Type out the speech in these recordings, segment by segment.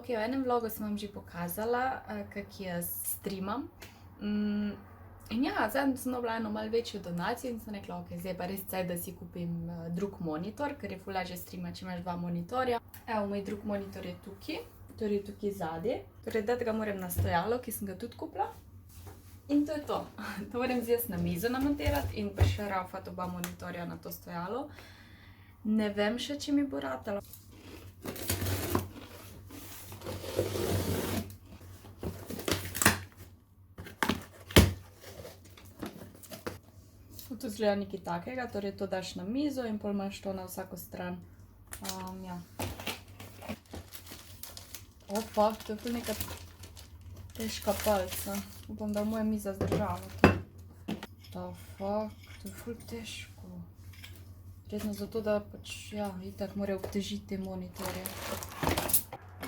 Ok, v enem vlogu sem vam že pokazala, kako jaz streamam. In ja, zadnjič sem dobila eno malo večjo donacijo in sem rekla, ok, zdaj pa res caj, da si kupim drug monitor, ker je ful lažje streamati, če imaš dva monitorja. Evo, moj drug monitor je tukaj, torej tukaj zadaj. Torej, dati ga moram na stojalo, ki sem ga tudi kupila. In to je to. To moram zdaj na mizo namontirati in pa še raufati oba monitorja na to stojalo. Ne vem še, če mi bo ratalo. To izgleda nekaj takega, torej to daš na mizo in pol imaš to na vsako stran. Ja. Opa, to je ful neka težka palca. Upam, da moja miza zdržala to. Da, fuck, to je ful težko. Redno zato, da pač, ja, itak mora obtežiti te monitorje.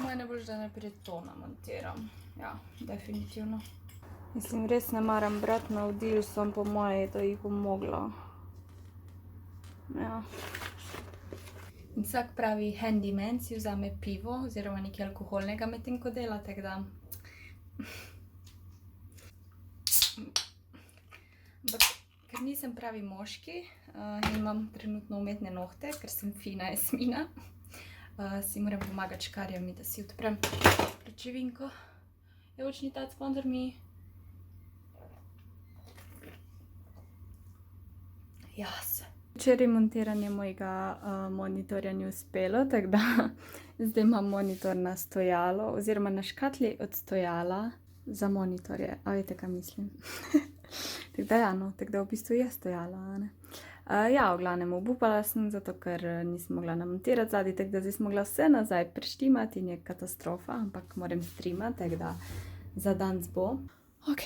Moje najbolj, da najprej to namontiram. Ja, definitivno. Mislim, res ne maram brati navodil, sem po moje, da jih bom mogla. Ja. In vsak pravi handyman si vzame pivo oziroma nekaj alkoholnega med tem, ko dela, tako da. Ampak, ker nisem pravi moški in imam trenutno umetne nohte, ker sem fina Jasmina, si moram pomagati škarjami, da si odprem pločevinko. Je which need that sponsor me? Jas. Včeraj montiranje mojega monitorja ni uspelo, tako da zdaj imam monitor na stojalo oziroma na škatli od stojala za monitorje. A veste, kaj mislim? Tako da ja, no, tako da v bistvu je stojalo, a ne? Ja, v glavnem obupala sem, zato ker nisem mogla namontirati zadaj, tako da zdaj sem mogla vse nazaj preštimati in je katastrofa, ampak moram streamati, tako da za danes bo. Ok.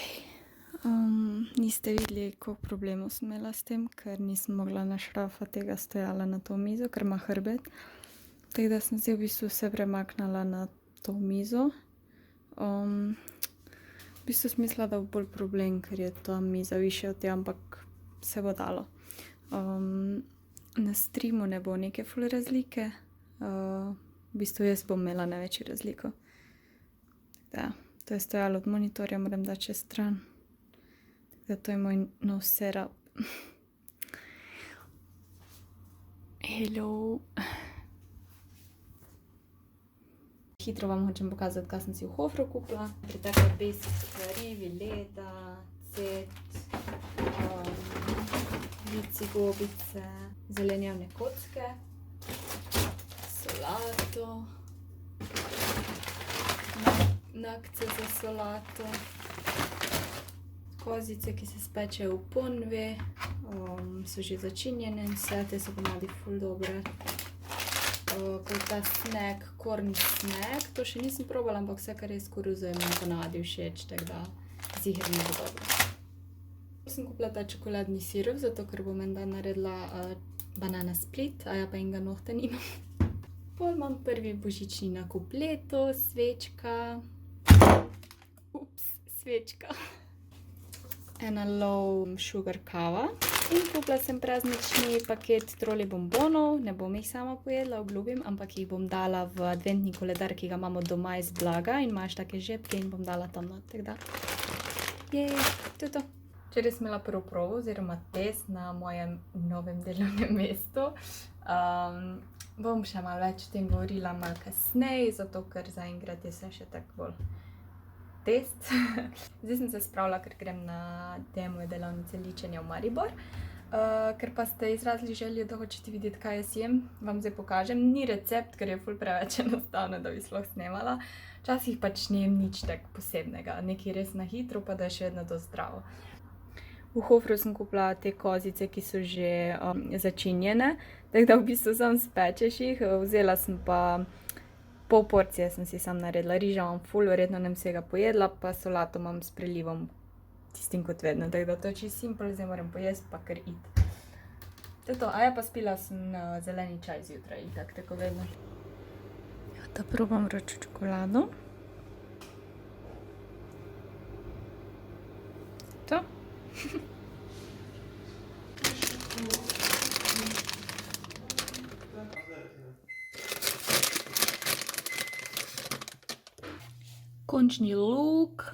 Niste videli, koliko problemov sem imela s tem, ker nisem mogla našrafati tega stojala na to mizo, ker ima hrbet. Tako da sem zdaj v bistvu vse premaknila na to mizo. V bistvu sem mislila, da bo bolj problem, ker je ta miza višja od te, ampak se bo dalo. Na streamu ne bo neke ful razlike. V bistvu jaz bom imela največjo razliko. Da, to je stojalo od monitorja, moram dati čez stran. To je moj nov setup. Hello. Hitro vam hočem pokazati, kaj sem si v Hofru kupila. Take basic stvari, vileda, cet, vici gobice, zelenjavne kocke, solato, nakce za solato, kozice, ki se spečejo v ponvi, so že začinjene in vse, te so ponavadi ful dobre. Kot ta snack, corn snack, to še nisem probala, ampak vse, kar je s koruzo, je mi ponavadi všeč, tako da ziher mi bo dobro. Sem kupila ta čokoladni sirup, zato ker bom en dan naredila banana split, a ja pa enega nohta nimam. Pol imam prvi božični nakup letos, svečka. Svečka. Ena low sugar kava in kupila sem praznični paket troli bombonov, ne bom jih sama pojedla, obljubim, ampak jih bom dala v adventni koledar, ki ga imamo doma iz blaga in imaš take žepke in bom dala tam not, tako da. Jej, to je to. Včeraj sem imela prvo probo oziroma test na mojem novem delovnem mestu. Bom še malo več o tem govorila malo kasneje, zato ker zaenkrat je vse še tako bolj test. Zdaj sem se spravila, ker grem na del moje delavnice ličenja v Maribor. Ker pa ste izrazili željo, da hočete videti, kaj jaz jem, vam zdaj pokažem. Ni recept, ker je ful preveč enostavno, da bi sploh snemala. Včasih pač ne jem nič tak posebnega, nekaj res na hitro, pa da je še vedno dosti zdravo. V Hofru sem kupila te kozice, ki so že začinjene, tako da v bistvu sam spečeš jih. Vzela sem pa pol porcije, sem si sam naredila, riža imam ful, verjetno ne bom vsega pojedla, pa solato imam s prelivom, tistim kot vedno, tako da to je čisto simpel, zdaj moram pojesti, pa kar iti. To je to, a ja pa spila sem zeleni čaj zjutraj, itak, tako vedno. Ja, da probam vročo čokolado. To. končni look.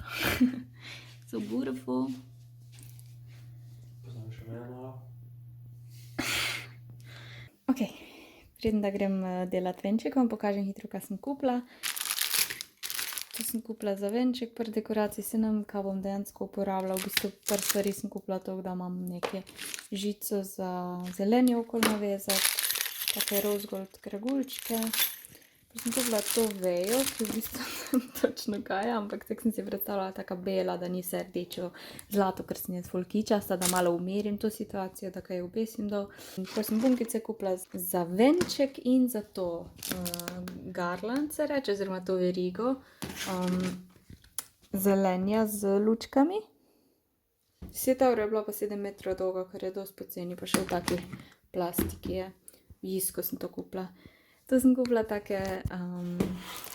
So beautiful. Poznam še mene malo. Ok, preden da grem delat venček, vam pokažem hitro, kaj sem kupila. To sem kupila za venček, pri dekoraciji se nam, kaj bom dejansko uporabljala. V bistvu par stvari sem kupila to, da imam neke žico za zeleni okol navezati, take rose gold kragulčke. Pa sem kupila to vejo, ki v bistvu nem točno kaj, ampak tako sem si predstavljala taka bela, da ni vse rdečo zlato, ker sem jaz ful kičasta, da malo umirim to situacijo, da kaj obesim dol. Pa sem bunkice kupila za venček in za to garland se reče, oziroma to verigo. Zelenja z lučkami. 10 € je bila pa 7 metrov dolga, kar je dosti poceni, pa še v taki plastiki je. V Jisku sem to kupila. To sem kupila take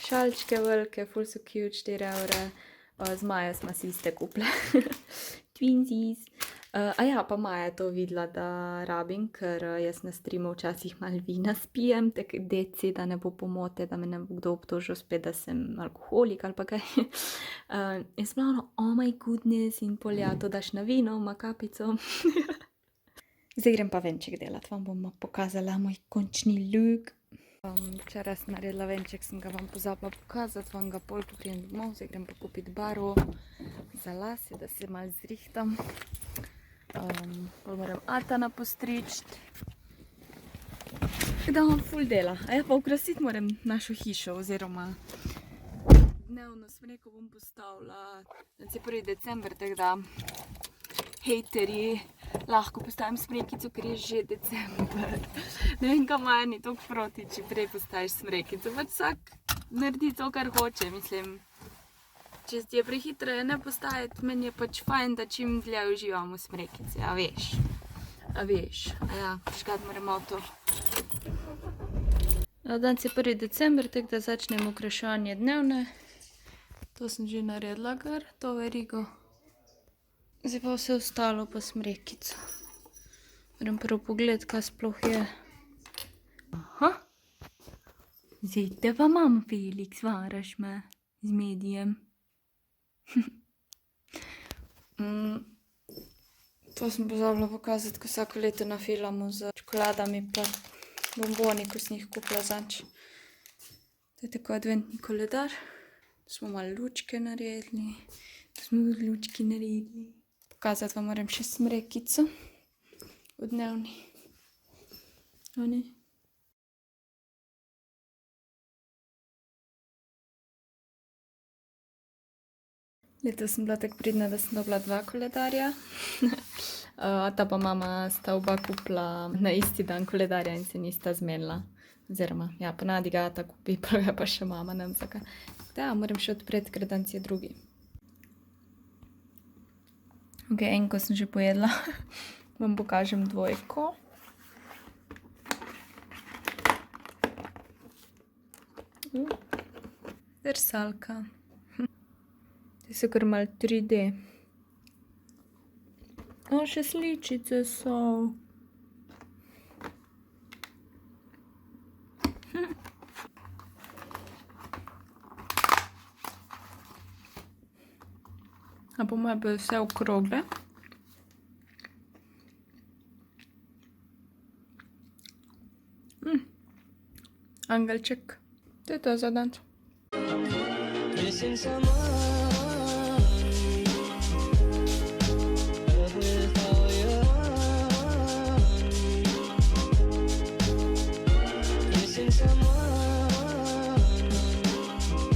šalčke velike, ful so cute, 4 €. Z Majo smo si iste kupile. Twinsies. Pa Maja je to videla, da rabim, ker jaz na streamu včasih malo vina spijem, tako deci, da ne bo pomote, da me ne bo kdo obtožil spet, da sem alkoholik ali pa kaj. In sem bila ono, oh my goodness, in pol ja, to daš na vino, ima kapico. Zdaj grem pa venček delat, vam bom pokazala moj končni look. Včeraj sem naredila venček, sem ga vam pozabila pokazati, vam ga pol poprijem domov, zdaj grem pa kupiti barvo za lase, da se malo zrihtam. Pol moram Atana postričiti. Da imam ful dela. Pa okrasiti moram našo hišo, oziroma dnevno smreko bom postavila. Danes je 1. december, tako da hejterji lahko postavim smrekico, ker je že december. Ne vem, kaj Maja ni toliko proti, če prej postaviš smrekico. Pač vsak naredi to, kar hoče, mislim. Če ti je prehitro ne postaviti, meni je pač fajn, da čim dlje uživamo smrekice, a veš. Ja, prižgati moram avto. Danes je 1. december, tako da začnem okraševanje dnevne. To sem že naredila kar, to verigo. Zdaj pa vse ostalo pa smrekico. Moram prvo pogledati, kaj sploh je. Aha. Zdaj te pa imam, Felix, varaš me z medijem. To sem pozabila pokazati, ko vsako leto nafilamo z čokoladami pa bomboni, ko sem jih kupila zanč. To je tako adventni koledar. Tu smo malo lučke naredili. Tu smo tudi lučki naredili. Pokazati vam moram še smrekico v dnevni. Oni. Letos sem bila tako pridna, da sem dobila 2 koledarja. Ta pa mama sta oba kupila na isti dan koledarja in se nista zmenila. Oziroma, ja, ponavadi ga ta kupi, pa ga pa še mama, ne vem zakaj. Da, moram še odpreti, ker danes je drugi. Ok, enko sem že pojedla. Vam pokažem dvojko. Drsalka. Te so kar malo 3D. Še sličice so. A po moje pa vse okrogle. Angelček. To je to za dan.